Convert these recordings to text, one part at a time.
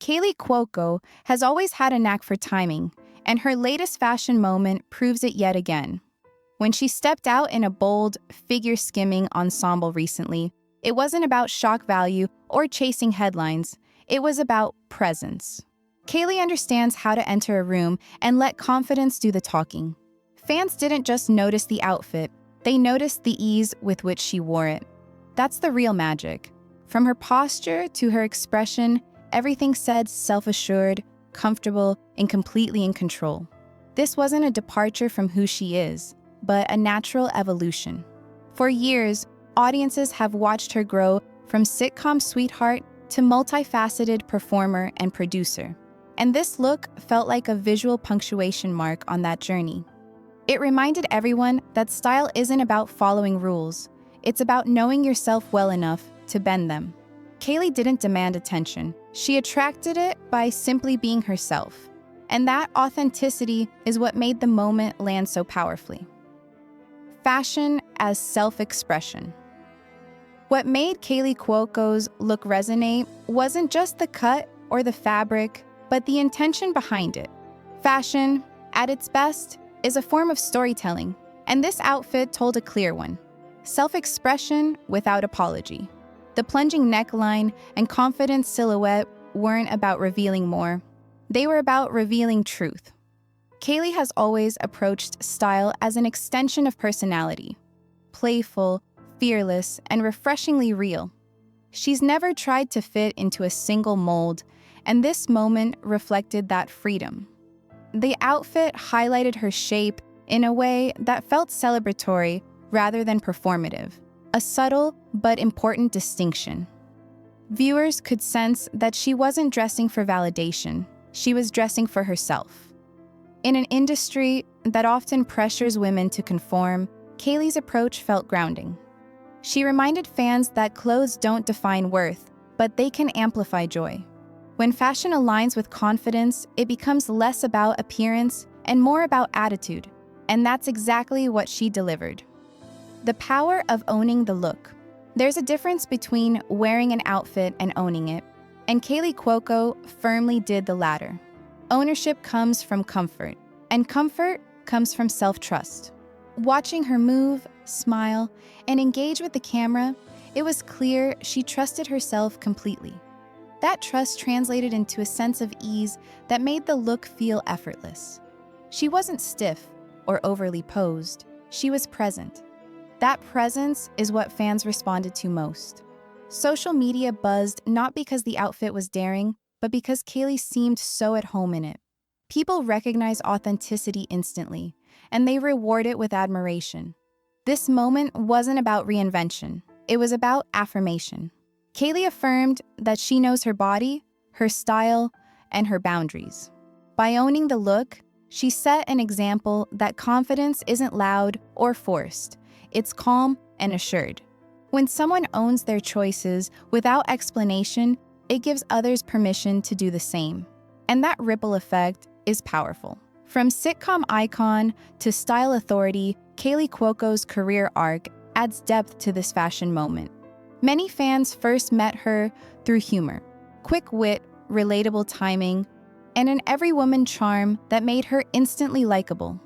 Kaley Cuoco has always had a knack for timing, and her latest fashion moment proves it yet again. When she stepped out in a bold, figure-skimming ensemble recently, it wasn't about shock value or chasing headlines. It was about presence. Kaley understands how to enter a room and let confidence do the talking. Fans didn't just notice the outfit, they noticed the ease with which she wore it. That's the real magic. From her posture to her expression, everything said self-assured, comfortable, and completely in control. This wasn't a departure from who she is, but a natural evolution. For years, audiences have watched her grow from sitcom sweetheart to multifaceted performer and producer. And this look felt like a visual punctuation mark on that journey. It reminded everyone that style isn't about following rules. It's about knowing yourself well enough to bend them. Kaley didn't demand attention. She attracted it by simply being herself. And that authenticity is what made the moment land so powerfully. Fashion as self-expression. What made Kaley Cuoco's look resonate wasn't just the cut or the fabric, but the intention behind it. Fashion, at its best, is a form of storytelling, and this outfit told a clear one. Self-expression without apology. The plunging neckline and confident silhouette weren't about revealing more. They were about revealing truth. Kaley has always approached style as an extension of personality. Playful, fearless, and refreshingly real. She's never tried to fit into a single mold, and this moment reflected that freedom. The outfit highlighted her shape in a way that felt celebratory rather than performative, a subtle but important distinction. Viewers could sense that she wasn't dressing for validation, she was dressing for herself. In an industry that often pressures women to conform, Kaley's approach felt grounding. She reminded fans that clothes don't define worth, but they can amplify joy. When fashion aligns with confidence, it becomes less about appearance and more about attitude, and that's exactly what she delivered. The power of owning the look. There's a difference between wearing an outfit and owning it, and Kaley Cuoco firmly did the latter. Ownership comes from comfort, and comfort comes from self-trust. Watching her move, smile, and engage with the camera, it was clear she trusted herself completely. That trust translated into a sense of ease that made the look feel effortless. She wasn't stiff or overly posed, she was present. That presence is what fans responded to most. Social media buzzed not because the outfit was daring, but because Kaley seemed so at home in it. People recognize authenticity instantly, and they reward it with admiration. This moment wasn't about reinvention, it was about affirmation. Kaley affirmed that she knows her body, her style, and her boundaries. By owning the look, she set an example that confidence isn't loud or forced, it's calm and assured. When someone owns their choices without explanation, it gives others permission to do the same. And that ripple effect is powerful. From sitcom icon to style authority, Kaley Cuoco's career arc adds depth to this fashion moment. Many fans first met her through humor, quick wit, relatable timing, and an every woman charm that made her instantly likable.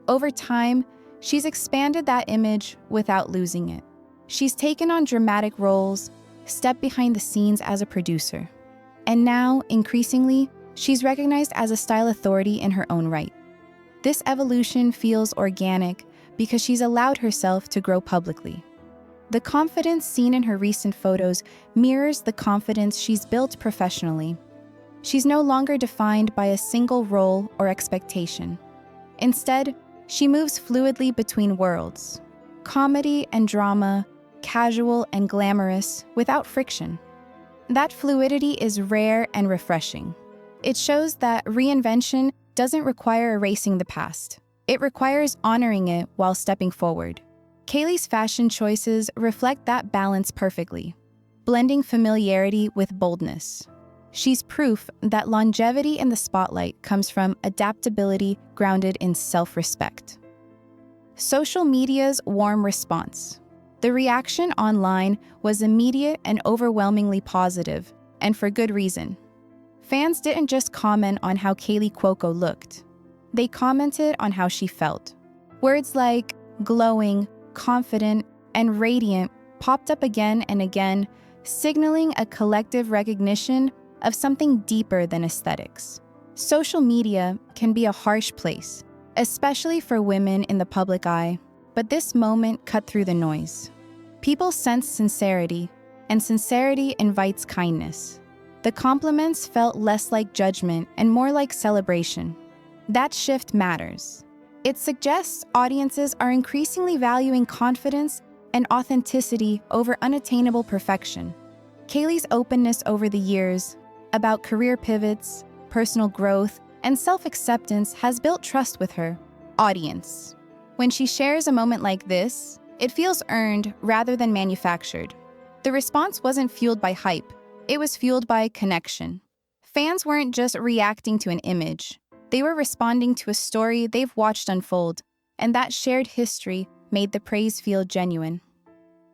Over time, she's expanded that image without losing it. She's taken on dramatic roles, stepped behind the scenes as a producer, and now, increasingly, she's recognized as a style authority in her own right. This evolution feels organic because she's allowed herself to grow publicly. The confidence seen in her recent photos mirrors the confidence she's built professionally. She's no longer defined by a single role or expectation. Instead, she moves fluidly between worlds, comedy and drama, casual and glamorous, without friction. That fluidity is rare and refreshing. It shows that reinvention doesn't require erasing the past. It requires honoring it while stepping forward. Kaley's fashion choices reflect that balance perfectly, blending familiarity with boldness. She's proof that longevity in the spotlight comes from adaptability grounded in self-respect. Social media's warm response. The reaction online was immediate and overwhelmingly positive, and for good reason. Fans didn't just comment on how Kaley Cuoco looked. They commented on how she felt. Words like glowing, confident, and radiant popped up again and again, signaling a collective recognition of something deeper than aesthetics. Social media can be a harsh place, especially for women in the public eye, but this moment cut through the noise. People sense sincerity, and sincerity invites kindness. The compliments felt less like judgment and more like celebration. That shift matters. It suggests audiences are increasingly valuing confidence and authenticity over unattainable perfection. Kaley's openness over the years about career pivots, personal growth, and self-acceptance has built trust with her audience. When she shares a moment like this, it feels earned rather than manufactured. The response wasn't fueled by hype, it was fueled by connection. Fans weren't just reacting to an image, they were responding to a story they've watched unfold, and that shared history made the praise feel genuine.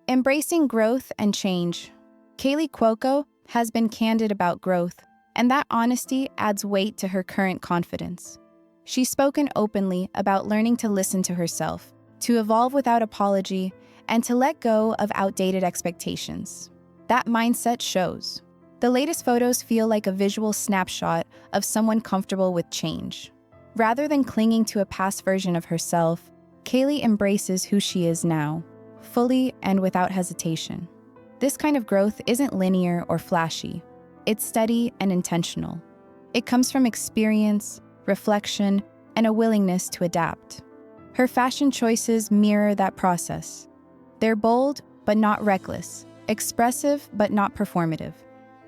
Embracing growth and change. Kaley Cuoco has been candid about growth, and that honesty adds weight to her current confidence. She's spoken openly about learning to listen to herself, to evolve without apology, and to let go of outdated expectations. That mindset shows. The latest photos feel like a visual snapshot of someone comfortable with change. Rather than clinging to a past version of herself, Kaley embraces who she is now, fully and without hesitation. This kind of growth isn't linear or flashy. It's steady and intentional. It comes from experience, reflection, and a willingness to adapt. Her fashion choices mirror that process. They're bold, but not reckless, expressive, but not performative.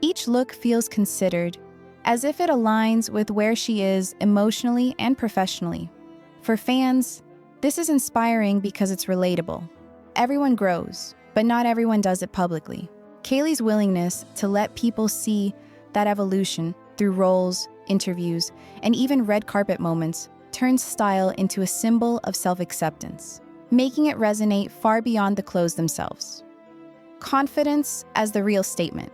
Each look feels considered, as if it aligns with where she is emotionally and professionally. For fans, this is inspiring because it's relatable. Everyone grows, but not everyone does it publicly. Kaley's willingness to let people see that evolution through roles, interviews, and even red carpet moments turns style into a symbol of self-acceptance, making it resonate far beyond the clothes themselves. Confidence as the real statement.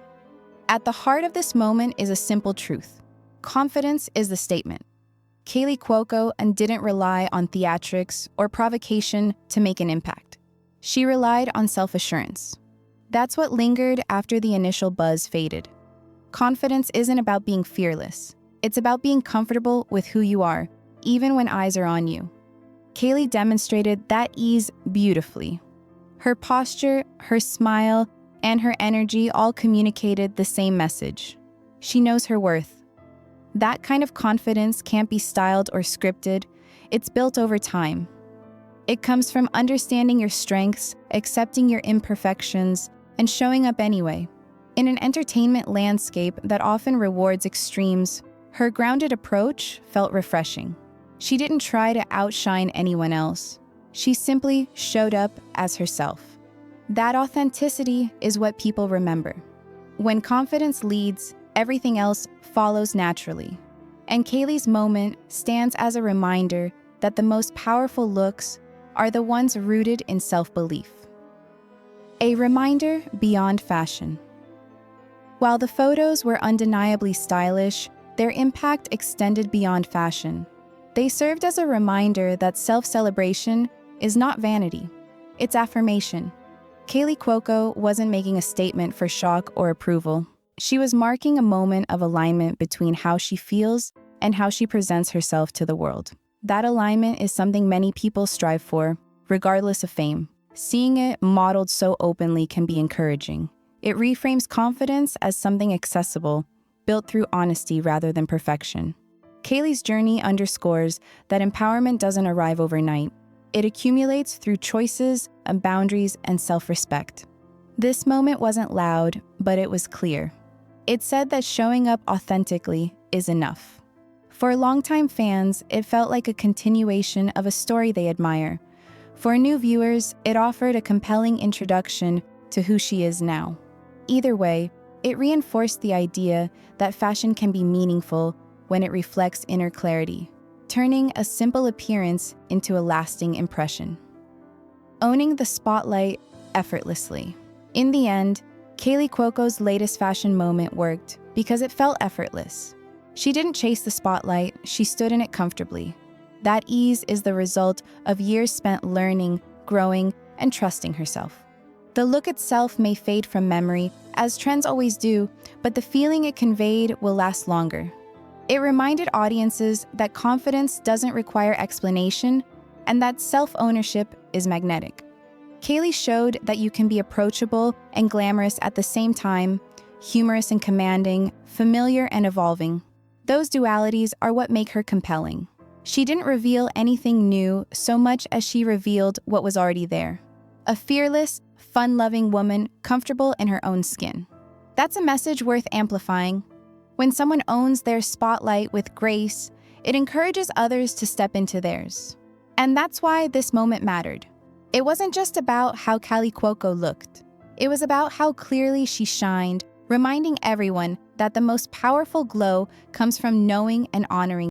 At the heart of this moment is a simple truth. Confidence is the statement. Kaley Cuoco didn't rely on theatrics or provocation to make an impact. She relied on self-assurance. That's what lingered after the initial buzz faded. Confidence isn't about being fearless. It's about being comfortable with who you are, even when eyes are on you. Kaley demonstrated that ease beautifully. Her posture, her smile, and her energy all communicated the same message. She knows her worth. That kind of confidence can't be styled or scripted. It's built over time. It comes from understanding your strengths, accepting your imperfections, and showing up anyway. In an entertainment landscape that often rewards extremes, her grounded approach felt refreshing. She didn't try to outshine anyone else. She simply showed up as herself. That authenticity is what people remember. When confidence leads, everything else follows naturally. And Kaley's moment stands as a reminder that the most powerful looks are the ones rooted in self-belief. A reminder beyond fashion. While the photos were undeniably stylish, their impact extended beyond fashion. They served as a reminder that self-celebration is not vanity, it's affirmation. Kaley Cuoco wasn't making a statement for shock or approval. She was marking a moment of alignment between how she feels and how she presents herself to the world. That alignment is something many people strive for, regardless of fame. Seeing it modeled so openly can be encouraging. It reframes confidence as something accessible, built through honesty rather than perfection. Kaley's journey underscores that empowerment doesn't arrive overnight. It accumulates through choices, boundaries, and self-respect. This moment wasn't loud, but it was clear. It said that showing up authentically is enough. For longtime fans, it felt like a continuation of a story they admire. For new viewers, it offered a compelling introduction to who she is now. Either way, it reinforced the idea that fashion can be meaningful when it reflects inner clarity, turning a simple appearance into a lasting impression. Owning the spotlight effortlessly. In the end, Kaley Cuoco's latest fashion moment worked because it felt effortless. She didn't chase the spotlight, she stood in it comfortably. That ease is the result of years spent learning, growing, and trusting herself. The look itself may fade from memory, as trends always do, but the feeling it conveyed will last longer. It reminded audiences that confidence doesn't require explanation and that self-ownership is magnetic. Kaley showed that you can be approachable and glamorous at the same time, humorous and commanding, familiar and evolving. Those dualities are what make her compelling. She didn't reveal anything new so much as she revealed what was already there. A fearless, fun-loving woman comfortable in her own skin. That's a message worth amplifying. When someone owns their spotlight with grace, it encourages others to step into theirs. And that's why this moment mattered. It wasn't just about how Kaley Cuoco looked. It was about how clearly she shined, reminding everyone that the most powerful glow comes from knowing and honoring